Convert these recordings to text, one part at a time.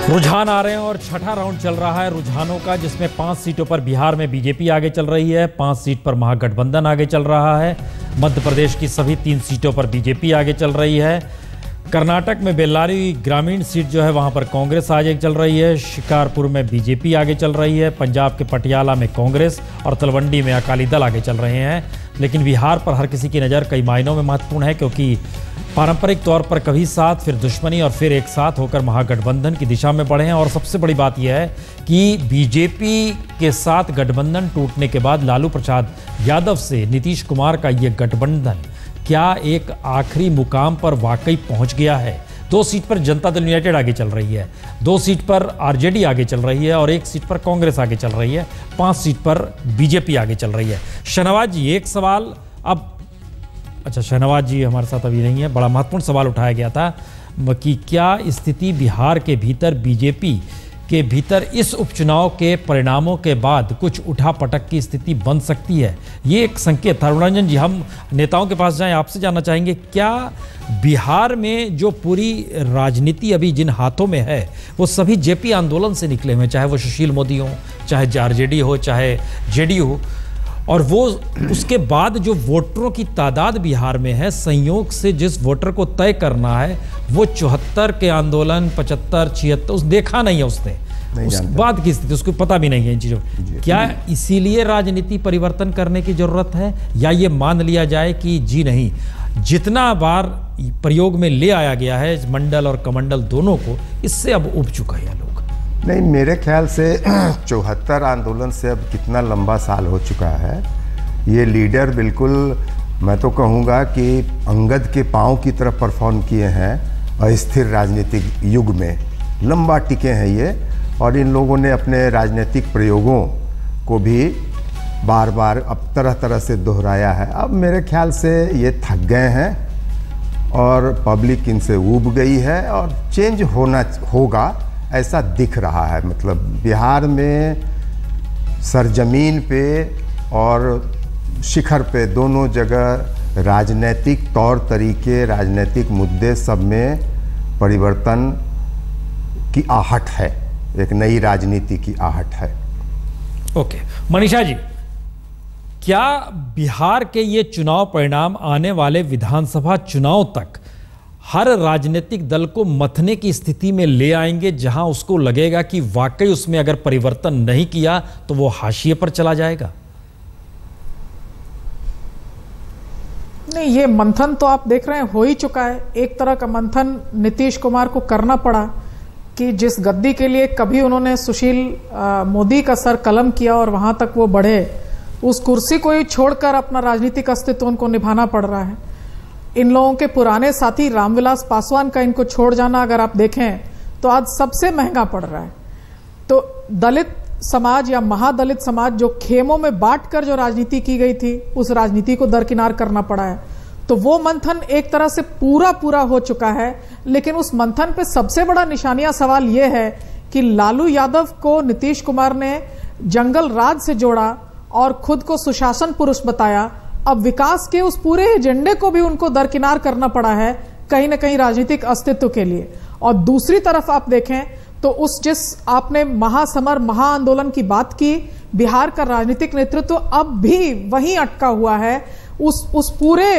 रुझान आ रहे हैं और छठा राउंड चल रहा है रुझानों का, जिसमें 5 सीटों पर बिहार में बीजेपी आगे चल रही है, 5 सीट पर महागठबंधन आगे चल रहा है। मध्य प्रदेश की सभी 3 सीटों पर बीजेपी आगे चल रही है। कर्नाटक में बेल्लारी ग्रामीण सीट जो है वहां पर कांग्रेस आगे चल रही है। शिकारपुर में बीजेपी आगे चल रही है। पंजाब के पटियाला में कांग्रेस और तलवंडी में अकाली दल आगे चल रहे हैं। लेकिन बिहार पर हर किसी की नज़र कई मायनों में महत्वपूर्ण है, क्योंकि पारंपरिक तौर पर कभी साथ फिर दुश्मनी और फिर एक साथ होकर महागठबंधन की दिशा में बढ़े हैं। और सबसे बड़ी बात यह है कि बीजेपी के साथ गठबंधन टूटने के बाद लालू प्रसाद यादव से नीतीश कुमार का यह गठबंधन क्या एक आखिरी मुकाम पर वाकई पहुंच गया है। 2 सीट पर जनता दल यूनाइटेड आगे चल रही है, 2 सीट पर आरजेडी आगे चल रही है और 1 सीट पर कांग्रेस आगे चल रही है, 5 सीट पर बीजेपी आगे चल रही है। शाहनवाज जी, एक सवाल अब, अच्छा शाहनवाज जी हमारे साथ अभी नहीं है। बड़ा महत्वपूर्ण सवाल उठाया गया था कि क्या स्थिति बिहार के भीतर, बीजेपी के भीतर इस उपचुनाव के परिणामों के बाद कुछ उठापटक की स्थिति बन सकती है। ये एक संकेत था। रघुरंजन जी, हम नेताओं के पास जाएं, आपसे जानना चाहेंगे क्या बिहार में जो पूरी राजनीति अभी जिन हाथों में है वो सभी जेपी आंदोलन से निकले हुए, चाहे वो सुशील मोदी हो, चाहे आरजेडी हो, चाहे जेडीयू हो, और वो उसके बाद जो वोटरों की तादाद बिहार में है, संयोग से जिस वोटर को तय करना है वो 74 के आंदोलन, 75, 76 उस देखा नहीं है उसने, उस बाद की स्थिति उसको पता भी नहीं है इन चीज़ों। क्या इसीलिए राजनीति परिवर्तन करने की जरूरत है, या ये मान लिया जाए कि जी नहीं, जितना बार प्रयोग में ले आया गया है मंडल और कमंडल दोनों को, इससे अब उब चुका है लोग? नहीं, मेरे ख्याल से 74 आंदोलन से अब कितना लंबा साल हो चुका है। ये लीडर बिल्कुल, मैं तो कहूँगा कि अंगद के पाँव की तरफ परफॉर्म किए हैं अस्थिर राजनीतिक युग में, लंबा टिके हैं ये। और इन लोगों ने अपने राजनीतिक प्रयोगों को भी बार बार अब तरह तरह से दोहराया है। अब मेरे ख्याल से ये थक गए हैं और पब्लिक इनसे ऊब गई है और चेंज होगा ऐसा दिख रहा है। मतलब बिहार में सरजमीन पे और शिखर पे दोनों जगह राजनीतिक तौर तरीके, राजनीतिक मुद्दे सब में परिवर्तन की आहट है, एक नई राजनीति की आहट है। ओके, मनीषा जी, क्या बिहार के ये चुनाव परिणाम आने वाले विधानसभा चुनाव तक हर राजनीतिक दल को मथने की स्थिति में ले आएंगे, जहां उसको लगेगा कि वाकई उसमें अगर परिवर्तन नहीं किया तो वो हाशिए पर चला जाएगा? नहीं, ये मंथन तो आप देख रहे हैं हो ही चुका है। एक तरह का मंथन नीतीश कुमार को करना पड़ा कि जिस गद्दी के लिए कभी उन्होंने सुशील मोदी का सर कलम किया और वहां तक वो बढ़े, उस कुर्सी को ही छोड़कर अपना राजनीतिक अस्तित्व उनको निभाना पड़ रहा है। इन लोगों के पुराने साथी रामविलास पासवान का इनको छोड़ जाना अगर आप देखें तो आज सबसे महंगा पड़ रहा है। तो दलित समाज या महादलित समाज जो खेमों में बांटकर जो राजनीति की गई थी, उस राजनीति को दरकिनार करना पड़ा है। तो वो मंथन एक तरह से पूरा हो चुका है। लेकिन उस मंथन पे सबसे बड़ा निशानिया सवाल ये है कि लालू यादव को नीतीश कुमार ने जंगल राज से जोड़ा और खुद को सुशासन पुरुष बताया। अब विकास के उस पूरे एजेंडे को भी उनको दरकिनार करना पड़ा है कहीं ना कहीं राजनीतिक अस्तित्व के लिए। और दूसरी तरफ आप देखें तो उस जिस आपने महासमर महाआंदोलन की बात की, बिहार का राजनीतिक नेतृत्व अब भी वहीं अटका हुआ है। उस पूरे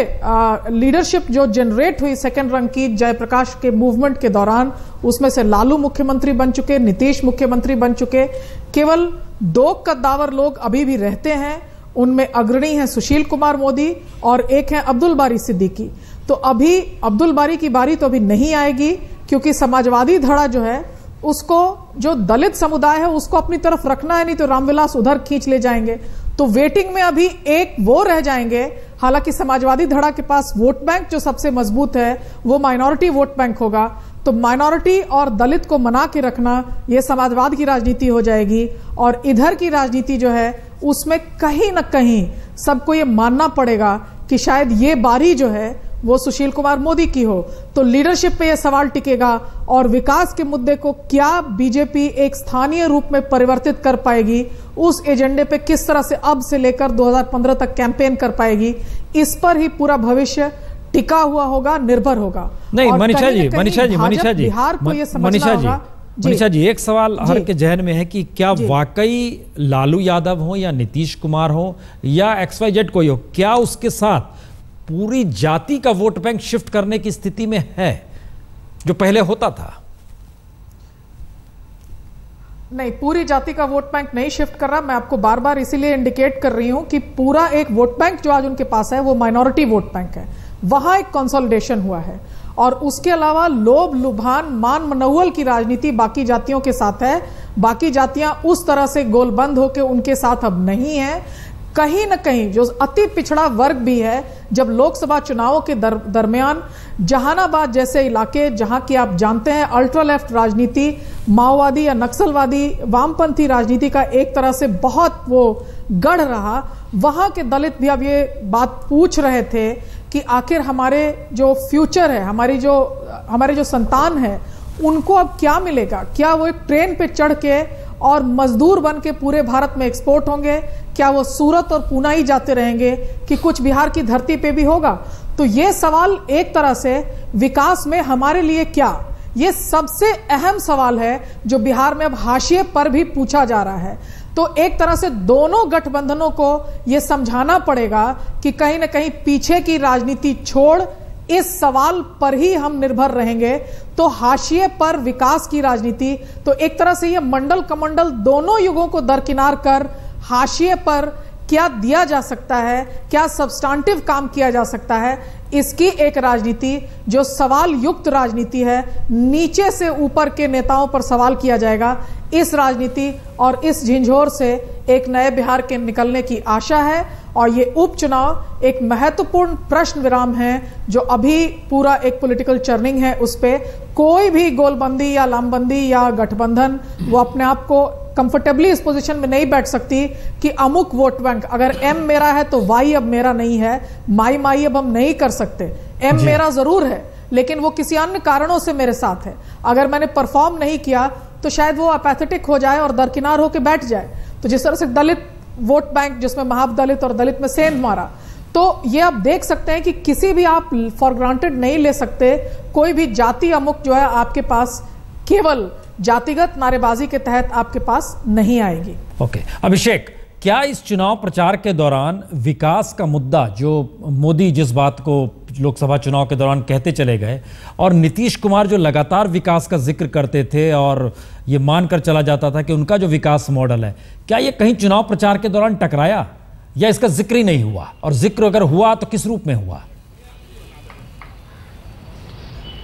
लीडरशिप जो जनरेट हुई सेकंड रंग की जयप्रकाश के मूवमेंट के दौरान, उसमें से लालू मुख्यमंत्री बन चुके, नीतीश मुख्यमंत्री बन चुके, केवल 2 कद्दावर लोग अभी भी रहते हैं। उनमें अग्रणी हैं सुशील कुमार मोदी और एक है अब्दुल बारी सिद्दीकी। तो अभी अब्दुल बारी की बारी तो अभी नहीं आएगी, क्योंकि समाजवादी धड़ा जो है उसको, जो दलित समुदाय है उसको अपनी तरफ रखना है, नहीं तो रामविलास उधर खींच ले जाएंगे। तो वेटिंग में अभी एक वो रह जाएंगे। हालांकि समाजवादी धड़ा के पास वोट बैंक जो सबसे मजबूत है वो माइनॉरिटी वोट बैंक होगा। तो माइनॉरिटी और दलित को मना के रखना ये समाजवाद की राजनीति हो जाएगी। और इधर की राजनीति जो है उसमें कहीं ना कहीं सबको ये मानना पड़ेगा कि शायद ये बारी जो है वो सुशील कुमार मोदी की हो। तो लीडरशिप पे ये सवाल टिकेगा और विकास के मुद्दे को क्या बीजेपी एक स्थानीय रूप में परिवर्तित कर पाएगी, उस एजेंडे पे किस तरह से अब से लेकर 2015 तक कैंपेन कर पाएगी, इस पर ही पूरा भविष्य टिका हुआ होगा, निर्भर होगा। नहीं मनीषा जी बिहार को ये समझना होगा मनीषा जी, एक सवाल हर के जहन में है कि क्या वाकई लालू यादव हो या नीतीश कुमार हो या XYZ कोई हो, क्या उसके साथ पूरी जाति का वोट बैंक शिफ्ट करने की स्थिति में है जो पहले होता था? नहीं, पूरी जाति का वोट बैंक नहीं शिफ्ट कर रहा। मैं आपको बार बार इसीलिए इंडिकेट कर रही हूं कि पूरा एक वोट बैंक जो आज उनके पास है वो माइनॉरिटी वोट बैंक है, वहां एक कंसोलिडेशन हुआ है। और उसके अलावा लोभ लुभान मान मनौवल की राजनीति बाकी जातियों के साथ है। बाकी जातियां उस तरह से गोलबंद होकर उनके साथ अब नहीं है। कहीं ना कहीं जो अति पिछड़ा वर्ग भी है, जब लोकसभा चुनावों के दरमियान जहानाबाद जैसे इलाके जहां की आप जानते हैं अल्ट्रा लेफ्ट राजनीति, माओवादी या नक्सलवादी वामपंथी राजनीति का एक तरह से बहुत वो गढ़ रहा, वहां के दलित भी अब ये बात पूछ रहे थे कि आखिर हमारे जो फ्यूचर है, हमारे जो संतान है, उनको अब क्या मिलेगा? क्या वो एक ट्रेन पे चढ़ के और मजदूर बन के पूरे भारत में एक्सपोर्ट होंगे? क्या वो सूरत और पूना ही जाते रहेंगे कि कुछ बिहार की धरती पे भी होगा? तो ये सवाल एक तरह से विकास में हमारे लिए क्या, ये सबसे अहम सवाल है जो बिहार में अब हाशिए पर भी पूछा जा रहा है। तो एक तरह से दोनों गठबंधनों को यह समझाना पड़ेगा कि कहीं ना कहीं पीछे की राजनीति छोड़ इस सवाल पर ही हम निर्भर रहेंगे तो हाशिए पर विकास की राजनीति, तो एक तरह से ये मंडल कमंडल दोनों युगों को दरकिनार कर हाशिए पर क्या दिया जा सकता है, क्या सब्सटेंटिव काम किया जा सकता है, इसकी एक राजनीति जो सवाल युक्त राजनीति है, नीचे से ऊपर के नेताओं पर सवाल किया जाएगा। इस राजनीति और इस झिंझोर से एक नए बिहार के निकलने की आशा है। और ये उपचुनाव एक महत्वपूर्ण प्रश्न विराम है जो अभी पूरा एक पॉलिटिकल चर्निंग है, उस पे कोई भी गोलबंदी या लामबंदी या गठबंधन वो अपने आप को कंफर्टेबली इस पोजीशन में नहीं बैठ सकती कि अमुक वोट बैंक, अगर एम मेरा है तो वाई अब मेरा नहीं है, माई अब हम नहीं कर सकते। एम मेरा जरूर है लेकिन वो किसी अन्य कारणों से मेरे साथ है, अगर मैंने परफॉर्म नहीं किया तो शायद वो अपैथेटिक हो जाए और दरकिनार होकर बैठ जाए। तो जिस तरह से दलित वोट बैंक जिसमें महादलित और दलित में सेंध मारा, तो ये आप देख सकते हैं कि किसी भी आप फॉर ग्रांटेड नहीं ले सकते, कोई भी जाति अमुक जो है आपके पास केवल जातिगत नारेबाजी के तहत आपके पास नहीं आएगी। ओके, अभिषेक, क्या इस चुनाव प्रचार के दौरान विकास का मुद्दा जो मोदी जिस बात को लोकसभा चुनाव के दौरान कहते चले गए और नीतीश कुमार जो लगातार विकास का जिक्र करते थे और ये मानकर चला जाता था कि उनका जो विकास मॉडल है, क्या ये कहीं चुनाव प्रचार के दौरान टकराया या इसका जिक्र ही नहीं हुआ? और जिक्र अगर हुआ तो किस रूप में हुआ?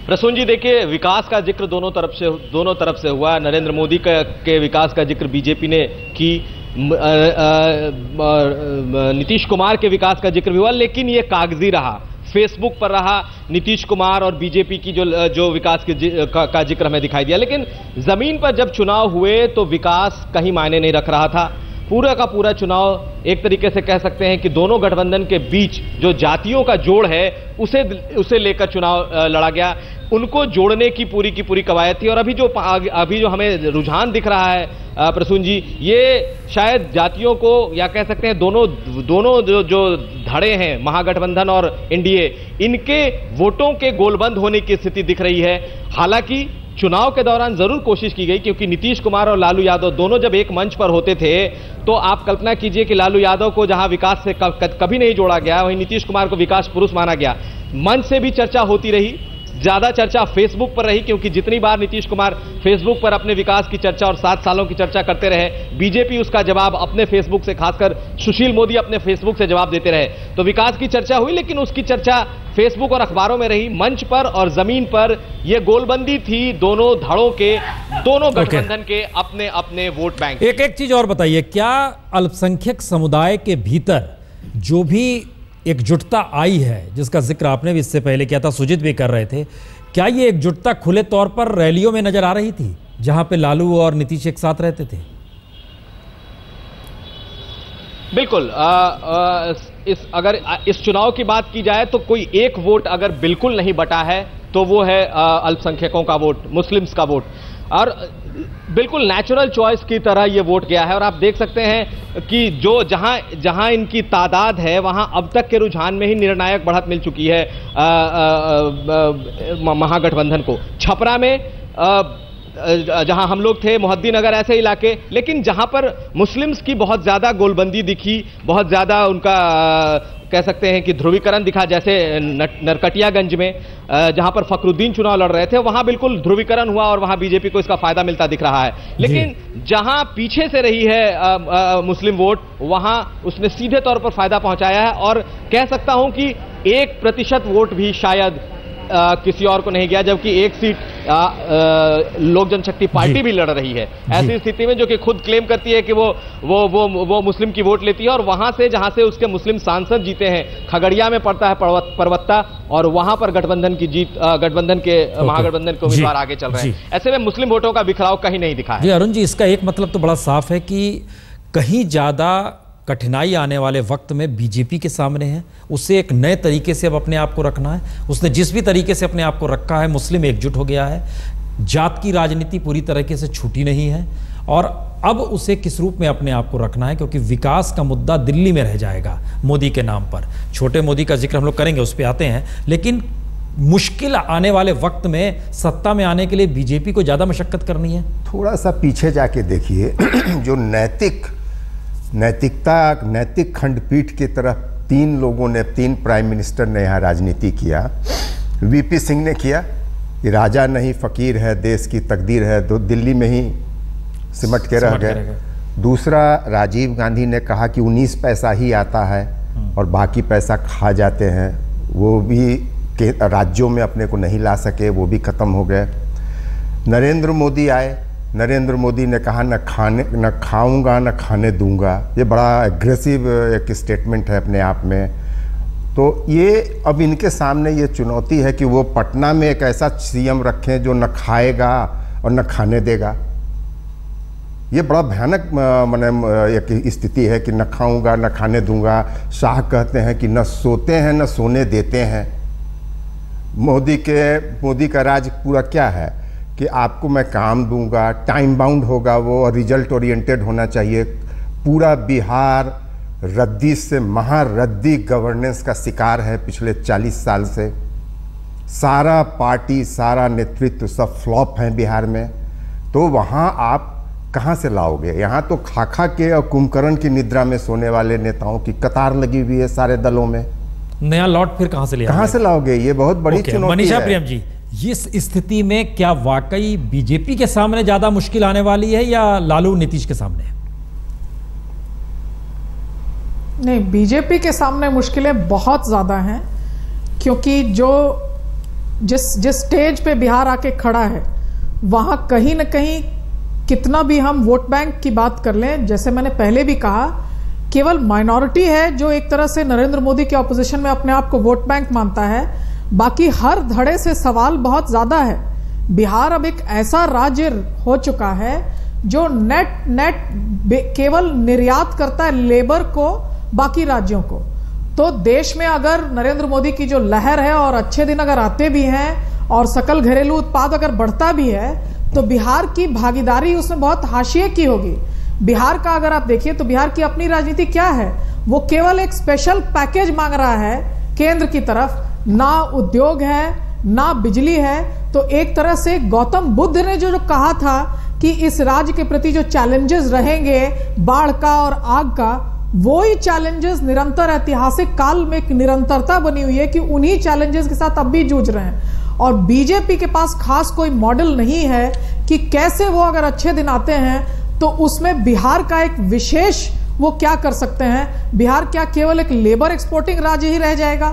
प्रसून जी, देखिए, विकास का जिक्र दोनों तरफ से हुआ। नरेंद्र मोदी के विकास का जिक्र बीजेपी ने की, नीतीश कुमार के विकास का जिक्र भी हुआ, लेकिन ये कागजी रहा, फेसबुक पर रहा। नीतीश कुमार और बीजेपी की जो विकास का जिक्र हमें दिखाई दिया, लेकिन जमीन पर जब चुनाव हुए तो विकास कहीं मायने नहीं रख रहा था। पूरा का पूरा चुनाव एक तरीके से कह सकते हैं कि दोनों गठबंधन के बीच जो जातियों का जोड़ है उसे लेकर चुनाव लड़ा गया, उनको जोड़ने की पूरी कवायद थी। और अभी जो हमें रुझान दिख रहा है प्रसून जी, ये शायद जातियों को या कह सकते हैं दोनों जो धड़े हैं महागठबंधन और एनडीए, इनके वोटों के गोलबंद होने की स्थिति दिख रही है। हालांकि चुनाव के दौरान जरूर कोशिश की गई, क्योंकि नीतीश कुमार और लालू यादव दोनों जब एक मंच पर होते थे तो आप कल्पना कीजिए कि लालू यादव को जहां विकास से कभी नहीं जोड़ा गया, वहीं नीतीश कुमार को विकास पुरुष माना गया। मंच से भी चर्चा होती रही, ज्यादा चर्चा फेसबुक पर रही, क्योंकि जितनी बार नीतीश कुमार फेसबुक पर अपने विकास की चर्चा और 7 सालों की चर्चा करते रहे, बीजेपी उसका जवाब अपने फेसबुक से, खासकर सुशील मोदी अपने फेसबुक से जवाब देते रहे। तो विकास की चर्चा हुई, लेकिन उसकी चर्चा फेसबुक और अखबारों में रही। मंच पर और जमीन पर यह गोलबंदी थी दोनों धड़ों के, दोनों गठबंधन के अपने अपने वोट बैंक। एक चीज और बताइए, क्या अल्पसंख्यक समुदाय के भीतर जो भी एकजुटता आई है, जिसका जिक्र आपने भी इससे पहले किया था, सुजीत भी कर रहे थे, क्या ये एकजुटता खुले तौर पर रैलियों में नजर आ रही थी जहां पे लालू और नीतीश एक साथ रहते थे? बिल्कुल। अगर इस चुनाव की बात की जाए तो कोई एक वोट अगर बिल्कुल नहीं बटा है तो वो है अल्पसंख्यकों का वोट, मुस्लिम्स का वोट, और बिल्कुल नेचुरल चॉइस की तरह ये वोट गया है। और आप देख सकते हैं कि जहां इनकी तादाद है वहां अब तक के रुझान में ही निर्णायक बढ़त मिल चुकी है महागठबंधन को। छपरा में जहां हम लोग थे, मोहद्दी नगर, ऐसे इलाके, लेकिन जहां पर मुस्लिम्स की बहुत ज्यादा गोलबंदी दिखी, बहुत ज्यादा उनका कह सकते हैं कि ध्रुवीकरण दिखा, जैसे नरकटियागंज में जहां पर फखरुद्दीन चुनाव लड़ रहे थे, वहां बिल्कुल ध्रुवीकरण हुआ और वहां बीजेपी को इसका फायदा मिलता दिख रहा है। लेकिन जहां पीछे से रही है मुस्लिम वोट, वहां उसने सीधे तौर पर फायदा पहुंचाया है और कह सकता हूं कि 1% वोट भी शायद किसी और को नहीं गया, जबकि एक सीट लोक जनशक्ति पार्टी भी लड़ रही है। ऐसी स्थिति में जो कि खुद क्लेम करती है कि वो मुस्लिम की वोट लेती है, और वहां से जहां से उसके मुस्लिम सांसद जीते हैं, खगड़िया में पड़ता है परवत्ता, और वहां पर गठबंधन की जीत, गठबंधन के महागठबंधन के उम्मीदवार आगे चल रहे हैं। ऐसे में मुस्लिम वोटों का बिखराव कहीं नहीं दिखा है। अरुण जी, इसका एक मतलब तो बड़ा साफ है कि कहीं ज्यादा कठिनाई आने वाले वक्त में बीजेपी के सामने है। उसे एक नए तरीके से अब अपने आप को रखना है। उसने जिस भी तरीके से अपने आप को रखा है, मुस्लिम एकजुट हो गया है, जात की राजनीति पूरी तरीके से छूटी नहीं है, और अब उसे किस रूप में अपने आप को रखना है, क्योंकि विकास का मुद्दा दिल्ली में रह जाएगा मोदी के नाम पर। छोटे मोदी का जिक्र हम लोग करेंगे, उस पर आते हैं, लेकिन मुश्किल आने वाले वक्त में सत्ता में आने के लिए बीजेपी को ज्यादा मशक्कत करनी है। थोड़ा सा पीछे जाके देखिए, जो नैतिक खंडपीठ की तरफ तीन प्राइम मिनिस्टर ने यहाँ राजनीति किया। वीपी सिंह ने किया कि राजा नहीं फकीर है, देश की तकदीर है, तो दिल्ली में ही सिमट के रह गए। दूसरा, राजीव गांधी ने कहा कि 19 पैसा ही आता है और बाकी पैसा खा जाते हैं, वो भी के राज्यों में अपने को नहीं ला सके, वो भी खत्म हो गए। नरेंद्र मोदी आए, नरेंद्र मोदी ने कहा न खाऊंगा न खाने दूंगा। ये बड़ा एग्रेसिव एक स्टेटमेंट है अपने आप में। तो ये अब इनके सामने ये चुनौती है कि वो पटना में एक ऐसा सीएम रखें जो न खाएगा और न खाने देगा। ये बड़ा भयानक माने एक स्थिति है कि न खाऊंगा न खाने दूंगा। शाह कहते हैं कि न सोते हैं न सोने देते हैं। मोदी का राज पूरा क्या है कि आपको मैं काम दूंगा, टाइम बाउंड होगा वो, और रिजल्ट ओरिएंटेड होना चाहिए। पूरा बिहार रद्दी से महारद्दी गवर्नेंस का शिकार है पिछले 40 साल से। सारा पार्टी, सारा नेतृत्व सब फ्लॉप हैं बिहार में। तो वहाँ आप कहाँ से लाओगे? यहाँ तो खाखा के और कुंभकर्ण की निद्रा में सोने वाले नेताओं की कतार लगी हुई है सारे दलों में। नया लॉट फिर कहाँ से लाओगे? ये बहुत बड़ी चुनौती है। मनीषा प्रियम जी, इस स्थिति में क्या वाकई बीजेपी के सामने ज्यादा मुश्किल आने वाली है या लालू नीतीश के सामने? नहीं, बीजेपी के सामने मुश्किलें बहुत ज्यादा हैं, क्योंकि जिस स्टेज पे बिहार आके खड़ा है, वहां कहीं ना कहीं कितना भी हम वोट बैंक की बात कर लें, जैसे मैंने पहले भी कहा, केवल माइनॉरिटी है जो एक तरह से नरेंद्र मोदी के ऑपोजिशन में अपने आप को वोट बैंक मानता है। बाकी हर धड़े से सवाल बहुत ज्यादा है। बिहार अब एक ऐसा राज्य हो चुका है जो नेट केवल निर्यात करता है लेबर को बाकी राज्यों को। तो देश में अगर नरेंद्र मोदी की जो लहर है और अच्छे दिन अगर आते भी हैं और सकल घरेलू उत्पाद अगर बढ़ता भी है, तो बिहार की भागीदारी उसमें बहुत हाशिए की होगी। बिहार का अगर आप देखिए तो बिहार की अपनी राजनीति क्या है, वो केवल एक स्पेशल पैकेज मांग रहा है केंद्र की तरफ। ना उद्योग है, ना बिजली है। तो एक तरह से गौतम बुद्ध ने जो कहा था कि इस राज्य के प्रति जो चैलेंजेस रहेंगे, बाढ़ का और आग का, वो ही चैलेंजेस निरंतर ऐतिहासिक काल में एक निरंतरता बनी हुई है कि उन्हीं चैलेंजेस के साथ अब भी जूझ रहे हैं। और बीजेपी के पास खास कोई मॉडल नहीं है कि कैसे वो अगर अच्छे दिन आते हैं तो उसमें बिहार का एक विशेष वो क्या कर सकते हैं। बिहार क्या केवल एक लेबर एक्सपोर्टिंग राज्य ही रह जाएगा?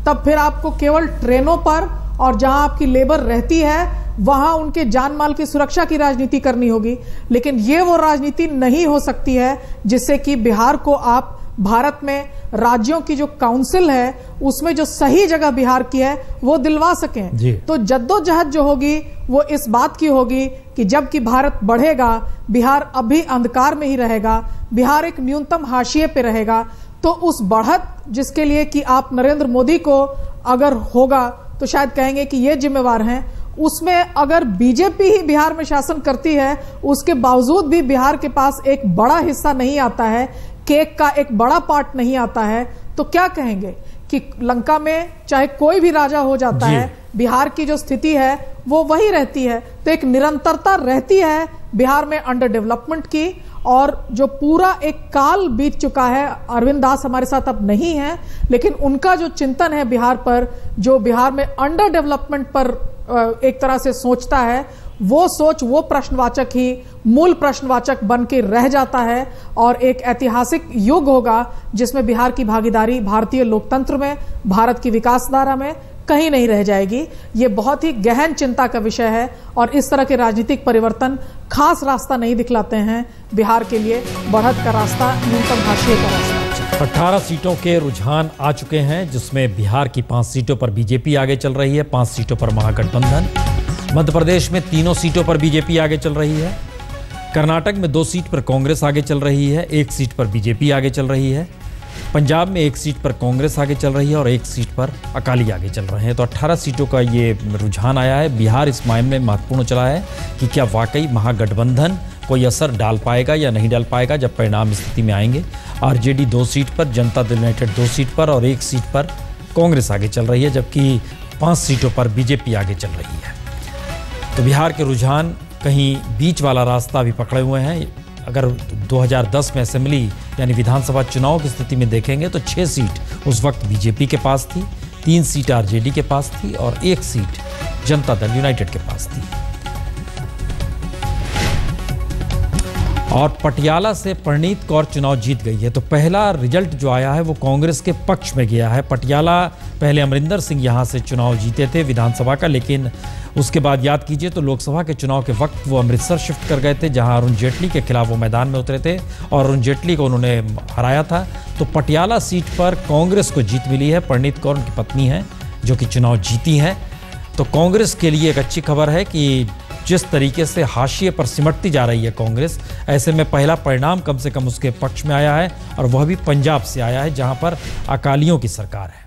तब फिर आपको केवल ट्रेनों पर और जहां आपकी लेबर रहती है वहां उनके जान माल की सुरक्षा की राजनीति करनी होगी। लेकिन ये वो राजनीति नहीं हो सकती है जिससे कि बिहार को आप भारत में राज्यों की जो काउंसिल है उसमें जो सही जगह बिहार की है वो दिलवा सकें। तो जद्दोजहद जो होगी वो इस बात की होगी कि जबकि भारत बढ़ेगा, बिहार अभी अंधकार में ही रहेगा, बिहार एक न्यूनतम हाशिए पे रहेगा। तो उस बढ़त जिसके लिए कि आप नरेंद्र मोदी को अगर होगा तो शायद कहेंगे कि ये जिम्मेवार हैं, उसमें अगर बीजेपी ही बिहार में शासन करती है, उसके बावजूद भी बिहार के पास एक बड़ा हिस्सा नहीं आता है, केक का एक बड़ा पार्ट नहीं आता है, तो क्या कहेंगे कि लंका में चाहे कोई भी राजा हो जाता है बिहार की जो स्थिति है वो वही रहती है। तो एक निरंतरता रहती है बिहार में अंडर डेवलपमेंट की, और जो पूरा एक काल बीत चुका है, अरविंद दास हमारे साथ अब नहीं है, लेकिन उनका जो चिंतन है बिहार पर, जो बिहार में अंडर डेवलपमेंट पर एक तरह से सोचता है, वो सोच, वो प्रश्नवाचक ही मूल प्रश्नवाचक बन के रह जाता है। और एक ऐतिहासिक युग होगा जिसमें बिहार की भागीदारी भारतीय लोकतंत्र में, भारत की विकास धारा में कहीं नहीं रह जाएगी। ये बहुत ही गहन चिंता का विषय है, और इस तरह के राजनीतिक परिवर्तन खास रास्ता नहीं दिखलाते हैं बिहार के लिए, बढ़त का रास्ता, न्यूनतम हाशिए का रास्ता। 18 सीटों के रुझान आ चुके हैं, जिसमें बिहार की 5 सीटों पर बीजेपी आगे चल रही है, 5 सीटों पर महागठबंधन। मध्य प्रदेश में 3 सीटों पर बीजेपी आगे चल रही है। कर्नाटक में 2 सीट पर कांग्रेस आगे चल रही है, 1 सीट पर बीजेपी आगे चल रही है। पंजाब में 1 सीट पर कांग्रेस आगे चल रही है और 1 सीट पर अकाली आगे चल रहे हैं। तो 18 सीटों का ये रुझान आया है। बिहार इस मामले में महत्वपूर्ण चला है कि क्या वाकई महागठबंधन कोई असर डाल पाएगा या नहीं डाल पाएगा जब परिणाम स्थिति में आएंगे। आरजेडी 2 सीट पर, जनता दल यूनाइटेड 2 सीट पर और 1 सीट पर कांग्रेस आगे चल रही है, जबकि 5 सीटों पर बीजेपी आगे चल रही है। तो बिहार के रुझान कहीं बीच वाला रास्ता भी पकड़े हुए हैं। अगर 2010 में असेंबली यानी विधानसभा चुनाव की स्थिति में देखेंगे तो 6 सीट उस वक्त बीजेपी के पास थी, 3 सीट आरजेडी के पास थी और 1 सीट जनता दल यूनाइटेड के पास थी। और पटियाला से परनीत कौर चुनाव जीत गई है। तो पहला रिजल्ट जो आया है वो कांग्रेस के पक्ष में गया है। पटियाला पहले अमरिंदर सिंह यहां से चुनाव जीते थे विधानसभा का, लेकिन उसके बाद याद कीजिए तो लोकसभा के चुनाव के वक्त वो अमृतसर शिफ्ट कर गए थे, जहां अरुण जेटली के खिलाफ वो मैदान में उतरे थे और अरुण जेटली को उन्होंने हराया था। तो पटियाला सीट पर कांग्रेस को जीत मिली है। परनीत कौर उनकी पत्नी हैं जो कि चुनाव जीती हैं। तो कांग्रेस के लिए एक अच्छी खबर है कि जिस तरीके से हाशिए पर सिमटती जा रही है कांग्रेस, ऐसे में पहला परिणाम कम से कम उसके पक्ष में आया है, और वह भी पंजाब से आया है जहां पर अकालियों की सरकार है।